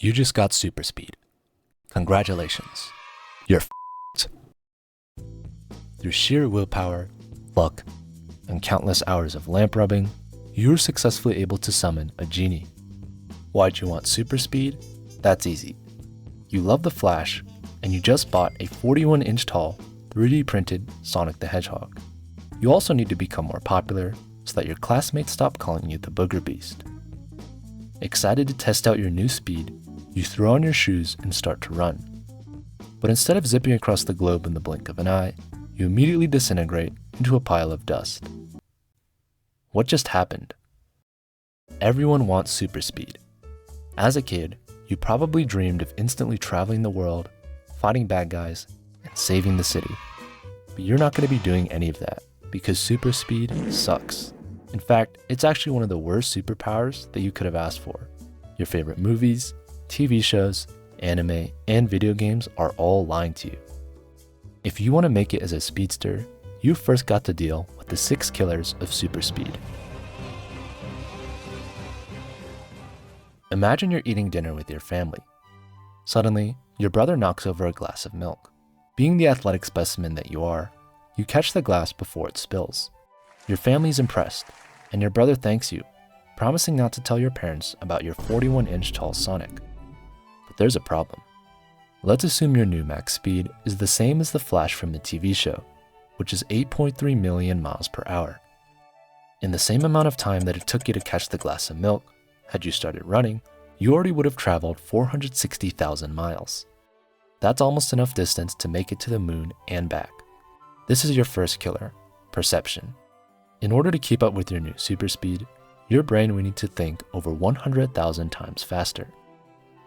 You just got super speed. Congratulations. You're f***ed. Through sheer willpower, luck, and countless hours of lamp rubbing, you were successfully able to summon a genie. Why'd you want super speed? That's easy. You love the Flash, and you just bought a 41-inch tall, 3D printed Sonic the Hedgehog. You also need to become more popular so that your classmates stop calling you the Booger Beast. Excited to test out your new speed, you throw on your shoes and start to run. But instead of zipping across the globe in the blink of an eye, you immediately disintegrate into a pile of dust. What just happened? Everyone wants super speed. As a kid, you probably dreamed of instantly traveling the world, fighting bad guys, and saving the city. But you're not going to be doing any of that because super speed sucks. In fact, it's actually one of the worst superpowers that you could have asked for. Your favorite movies, TV shows, anime, and video games are all lying to you. If you want to make it as a speedster, you first got to deal with the 6 killers of super speed. Imagine you're eating dinner with your family. Suddenly, your brother knocks over a glass of milk. Being the athletic specimen that you are, you catch the glass before it spills. Your family's impressed, and your brother thanks you, promising not to tell your parents about your 41-inch tall Sonic. But there's a problem. Let's assume your new max speed is the same as the Flash from the TV show, which is 8.3 million miles per hour. In the same amount of time that it took you to catch the glass of milk, had you started running, you already would have traveled 460,000 miles. That's almost enough distance to make it to the moon and back. This is your first killer, perception. In order to keep up with your new super speed, your brain would need to think over 100,000 times faster.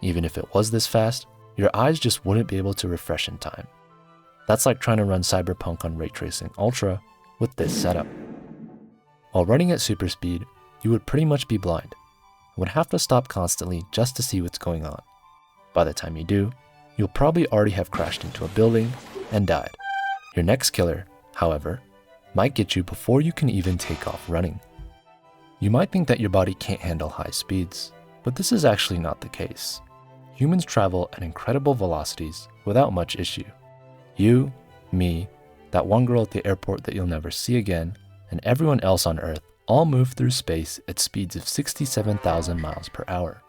Even if it was this fast, your eyes just wouldn't be able to refresh in time. That's like trying to run Cyberpunk on Ray Tracing Ultra with this setup. While running at super speed, you would pretty much be blind, and would have to stop constantly just to see what's going on. By the time you do, you'll probably already have crashed into a building and died. Your next killer, however, might get you before you can even take off running. You might think that your body can't handle high speeds, but this is actually not the case. Humans travel at incredible velocities without much issue. You, me, that one girl at the airport that you'll never see again, and everyone else on Earth all move through space at speeds of 67,000 miles per hour.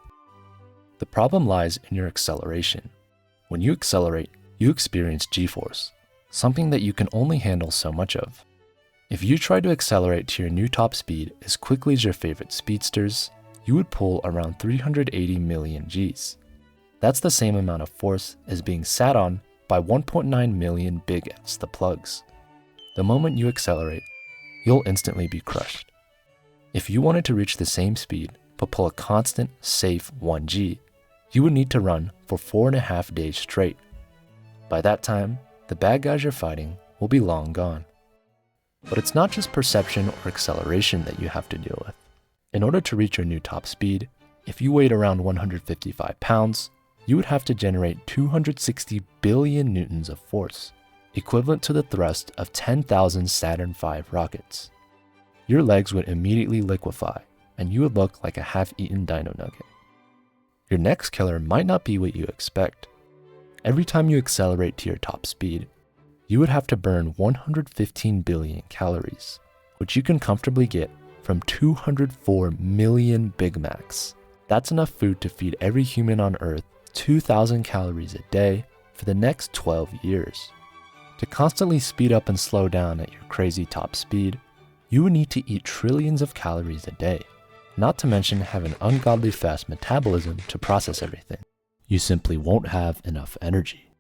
The problem lies in your acceleration. When you accelerate, you experience G-force, something that you can only handle so much of. If you tried to accelerate to your new top speed as quickly as your favorite speedsters, you would pull around 380 million Gs. That's the same amount of force as being sat on by 1.9 million Big F's the plugs. The moment you accelerate, you'll instantly be crushed. If you wanted to reach the same speed but pull a constant, safe 1G, you would need to run for 4.5 days straight. By that time, the bad guys you're fighting will be long gone. But it's not just perception or acceleration that you have to deal with. In order to reach your new top speed, if you weighed around 155 pounds, you would have to generate 260 billion newtons of force, equivalent to the thrust of 10,000 Saturn V rockets. Your legs would immediately liquefy, and you would look like a half-eaten dino nugget. Your next killer might not be what you expect. Every time you accelerate to your top speed, you would have to burn 115 billion calories, which you can comfortably get from 204 million Big Macs. That's enough food to feed every human on Earth 2,000 calories a day for the next 12 years. To constantly speed up and slow down at your crazy top speed, you would need to eat trillions of calories a day, not to mention have an ungodly fast metabolism to process everything. You simply won't have enough energy.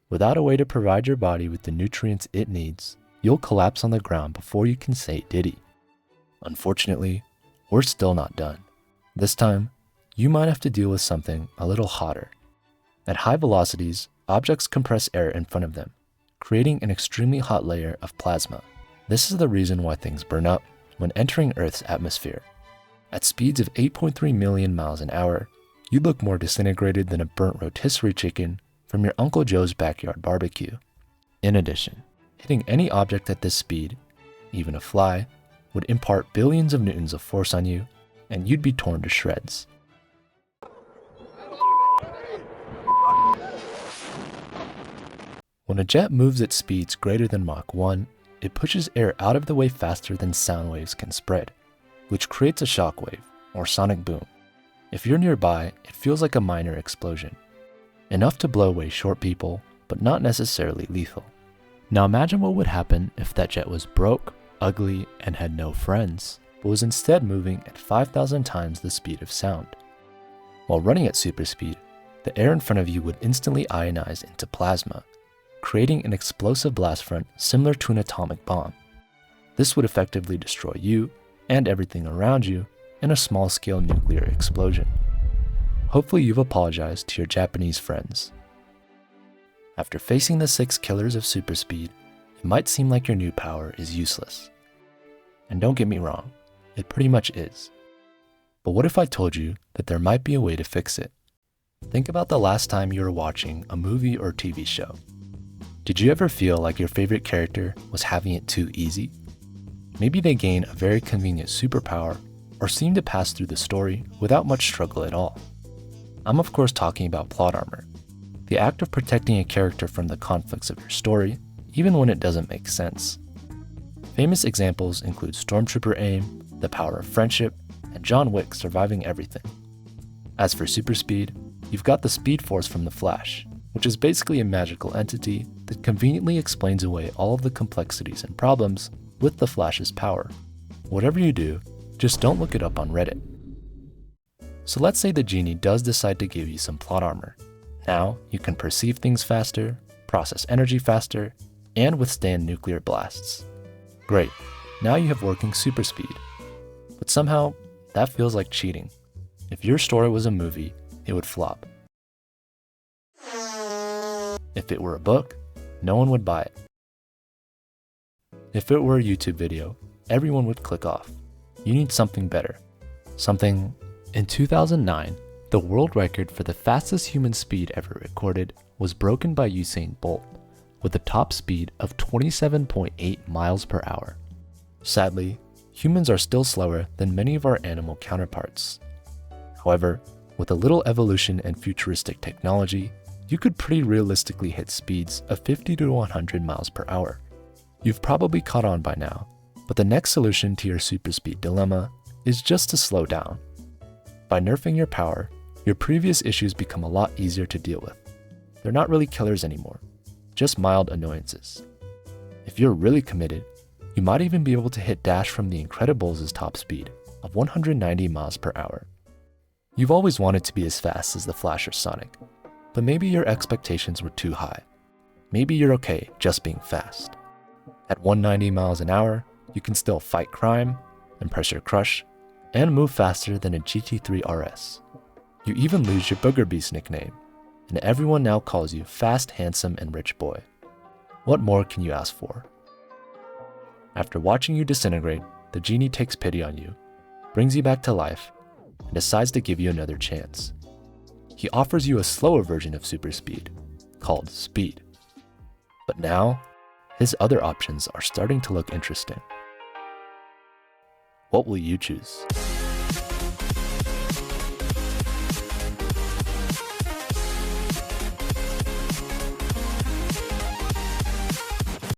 Without a way to provide your body with the nutrients it needs, you'll collapse on the ground before you can say diddy. Unfortunately, we're still not done. This time, you might have to deal with something a little hotter. At high velocities, objects compress air in front of them, creating an extremely hot layer of plasma. This is the reason why things burn up when entering Earth's atmosphere. At speeds of 8.3 million miles an hour, you'd look more disintegrated than a burnt rotisserie chicken from your Uncle Joe's backyard barbecue. In addition, hitting any object at this speed, even a fly, would impart billions of newtons of force on you, and you'd be torn to shreds. When a jet moves at speeds greater than Mach 1, it pushes air out of the way faster than sound waves can spread, which creates a shock wave, or sonic boom. If you're nearby, it feels like a minor explosion. Enough to blow away short people, but not necessarily lethal. Now imagine what would happen if that jet was broke, ugly, and had no friends, but was instead moving at 5,000 times the speed of sound. While running at super speed, the air in front of you would instantly ionize into plasma, creating an explosive blast front similar to an atomic bomb. This would effectively destroy you and everything around you in a small-scale nuclear explosion. Hopefully you've apologized to your Japanese friends. After facing the 6 killers of super speed, it might seem like your new power is useless. And don't get me wrong, it pretty much is. But what if I told you that there might be a way to fix it? Think about the last time you were watching a movie or TV show. Did you ever feel like your favorite character was having it too easy? Maybe they gain a very convenient superpower or seem to pass through the story without much struggle at all. I'm of course talking about plot armor, the act of protecting a character from the conflicts of your story, even when it doesn't make sense. Famous examples include Stormtrooper aim, the power of friendship, and John Wick surviving everything. As for super speed, you've got the Speed Force from The Flash, which is basically a magical entity that conveniently explains away all of the complexities and problems with the Flash's power. Whatever you do, just don't look it up on Reddit. So let's say the genie does decide to give you some plot armor. Now you can perceive things faster, process energy faster, and withstand nuclear blasts. Great, now you have working super speed. But somehow, that feels like cheating. If your story was a movie, it would flop. If it were a book, no one would buy it. If it were a YouTube video, everyone would click off. You need something better. Something... In 2009, the world record for the fastest human speed ever recorded was broken by Usain Bolt, with a top speed of 27.8 miles per hour. Sadly, humans are still slower than many of our animal counterparts. However, with a little evolution and futuristic technology, you could pretty realistically hit speeds of 50 to 100 miles per hour. You've probably caught on by now, but the next solution to your super speed dilemma is just to slow down. By nerfing your power, your previous issues become a lot easier to deal with. They're not really killers anymore, just mild annoyances. If you're really committed, you might even be able to hit Dash from The Incredibles' top speed of 190 miles per hour. You've always wanted to be as fast as the Flash or Sonic, but maybe your expectations were too high. Maybe you're okay just being fast. At 190 miles an hour, you can still fight crime, impress your crush, and move faster than a GT3 RS. You even lose your Booger Beast nickname, and everyone now calls you Fast, Handsome, and Rich Boy. What more can you ask for? After watching you disintegrate, the genie takes pity on you, brings you back to life, and decides to give you another chance. He offers you a slower version of super speed, called Speed. But now, his other options are starting to look interesting. What will you choose?